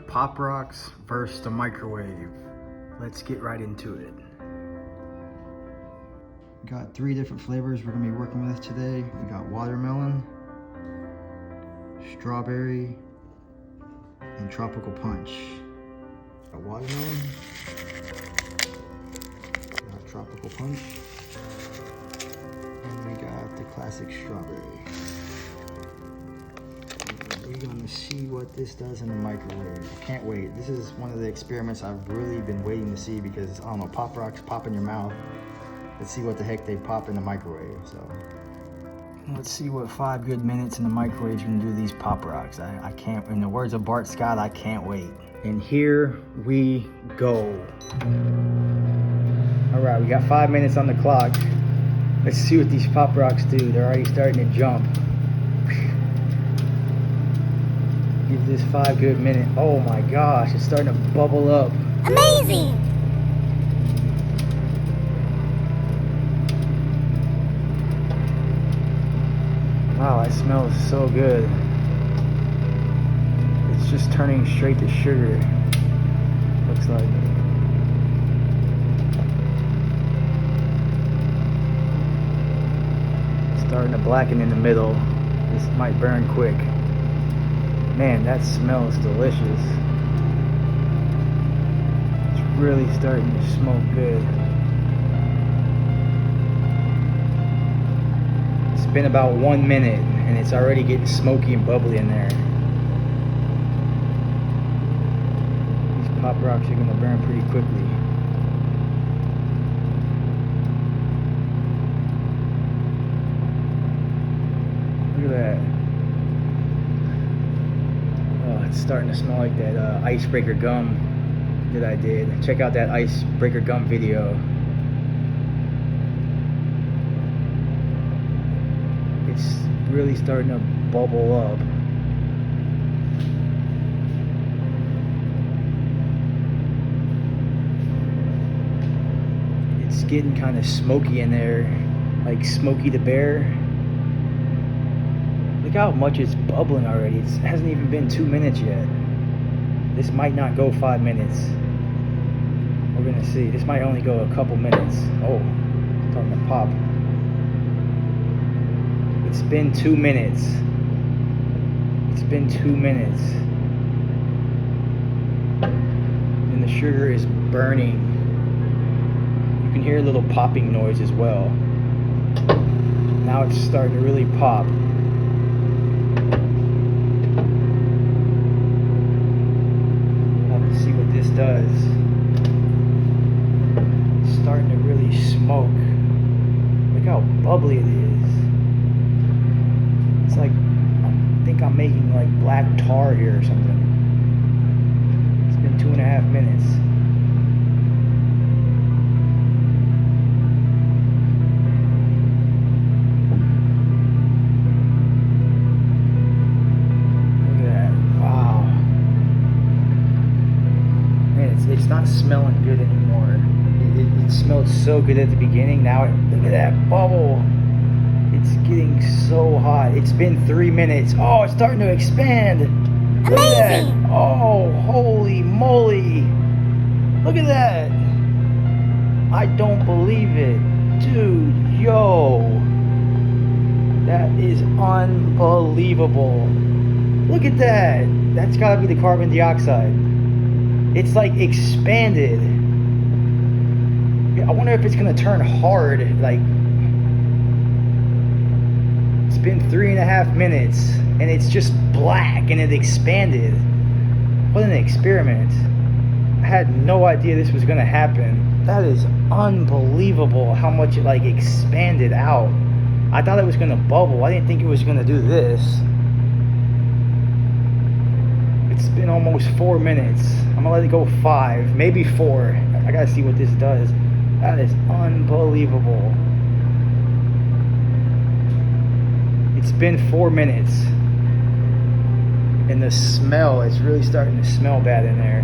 Pop Rocks versus the microwave. Let's get right into it. Got 3 different flavors we're gonna be working with today. We got watermelon, strawberry, and tropical punch. Got watermelon, got tropical punch, and we got the classic strawberry. We're gonna see what this does in the microwave. I can't wait. This is one of the experiments I've really been waiting to see because, I don't know, Pop Rocks pop in your mouth. Let's see what the heck they pop in the microwave. So let's see what 5 good minutes in the microwave can do these Pop Rocks. I can't, in the words of Bart Scott, I can't wait. And here we go. All right, we got 5 minutes on the clock. Let's see what these Pop Rocks do. They're already starting to jump. Give this 5 good minutes. Oh my gosh, it's starting to bubble up. Amazing! Wow, that smells so good. It's just turning straight to sugar. Looks like. It's starting to blacken in the middle. This might burn quick. Man, that smells delicious. It's really starting to smoke good. It's been about 1 minute and it's already getting smoky and bubbly in there. These Pop Rocks are gonna burn pretty quickly. Look at that. Oh, it's starting to smell like that icebreaker gum that I did. Check out that icebreaker gum video. It's really starting to bubble up. It's getting kind of smoky in there, like Smokey the Bear. Look how much it's bubbling already. It hasn't even been 2 minutes yet. This might not go 5 minutes. We're gonna see. This might only go a couple minutes. Oh, it's starting to pop. It's been 2 minutes. It's been 2 minutes. And the sugar is burning. You can hear a little popping noise as well. Now it's starting to really pop. We'll have to see what this does. It's starting to really smoke. Look how bubbly it is. It's like, I think I'm making like black tar here or something. It's been 2.5 minutes. Look at that, wow. Man, it's not smelling good anymore. It smelled so good at the beginning. Now, look at that bubble. It's getting so hot. It's been 3 minutes. Oh, it's starting to expand. Look at that. Oh, holy moly. Look at that. I don't believe it. Dude, yo. That is unbelievable. Look at that. That's gotta be the carbon dioxide. It's like expanded. I wonder if it's gonna turn hard, like. It's been 3.5 minutes and it's just black and it expanded. What an experiment. I had no idea this was gonna happen. That is unbelievable how much it like expanded out. I thought it was gonna bubble. I didn't think it was gonna do this. It's been almost 4 minutes. I'm gonna let it go 5, maybe 4. I gotta see what this does. That is unbelievable. It's been 4 minutes and the smell is really starting to smell bad in there.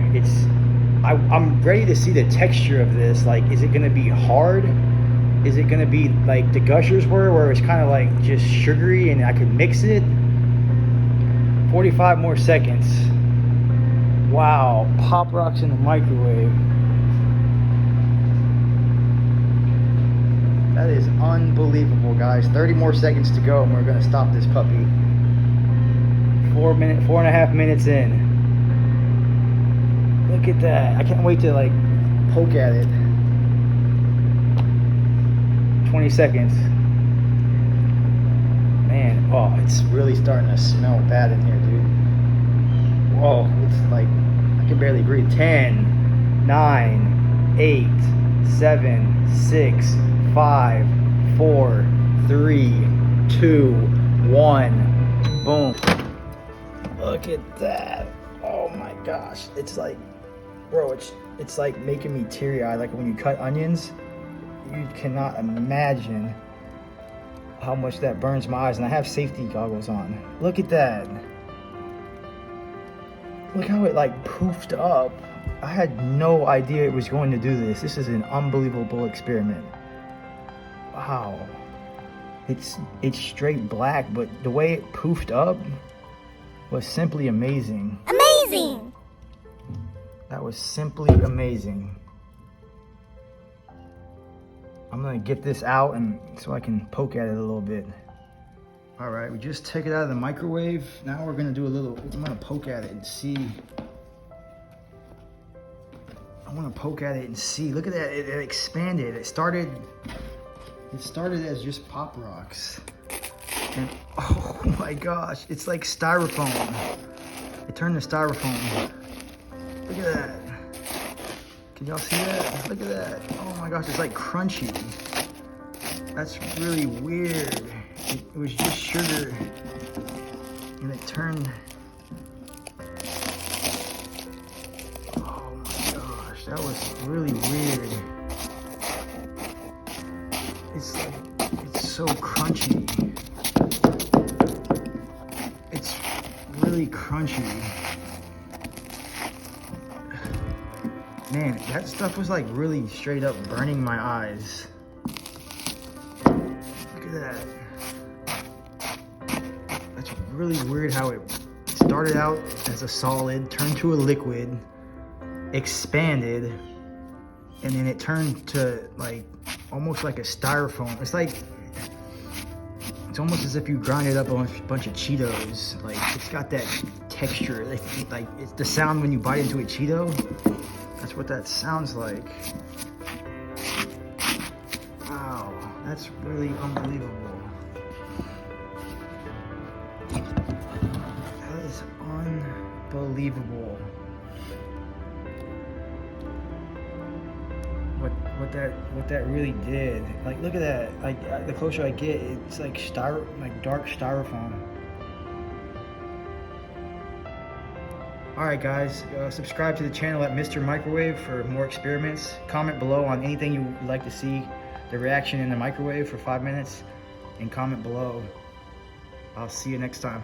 I'm ready to see the texture of this. Like, is it gonna be hard? Is it gonna be like the Gushers were, where it's kind of like just sugary and I could mix it? 45 more seconds. Wow, Pop Rocks in the microwave. That is unbelievable, guys. 30 more seconds to go and we're gonna stop this puppy. 4.5 minutes in. Look at that. I can't wait to like poke at it. 20 seconds. Man, oh, it's really starting to smell bad in here, dude. Whoa, it's like, I can barely breathe. 10, 9, 8, 7, 6, 5, 4, 3, 2, 1. Boom. Look at that. Oh my gosh. It's like, bro, it's like making me teary-eyed. Like when you cut onions, you cannot imagine how much that burns my eyes. And I have safety goggles on. Look at that. Look how it like poofed up. I had no idea it was going to do this. This is an unbelievable experiment. Wow. It's straight black, but the way it poofed up was simply amazing. Amazing! That was simply amazing. I'm gonna get this out and so I can poke at it a little bit. All right, we just took it out of the microwave. Now we're gonna do a little, I'm gonna poke at it and see. I wanna poke at it and see. Look at that, it expanded. It started as just Pop Rocks. And oh my gosh, it's like styrofoam. It turned to styrofoam. Look at that. Can y'all see that? Look at that. Oh my gosh, it's like crunchy. That's really weird. It was just sugar and it turned. Oh my gosh, that was really weird. It's like, it's so crunchy. It's really crunchy. Man, that stuff was like really straight up burning my eyes. Look at that. That's really weird how it started out as a solid, turned to a liquid, expanded, and then it turned to like almost like a styrofoam. It's almost as if you ground it up a bunch of Cheetos. Like it's got that texture. Like it's the sound when you bite into a Cheeto. That's what that sounds like. Wow, that's really unbelievable. That is unbelievable. What that really did. Like look at that. Like the closer I get, it's like dark styrofoam. Alright guys, subscribe to the channel at Mr. Microwave for more experiments. Comment below on anything you would like to see the reaction in the microwave for 5 minutes, and comment below. I'll see you next time.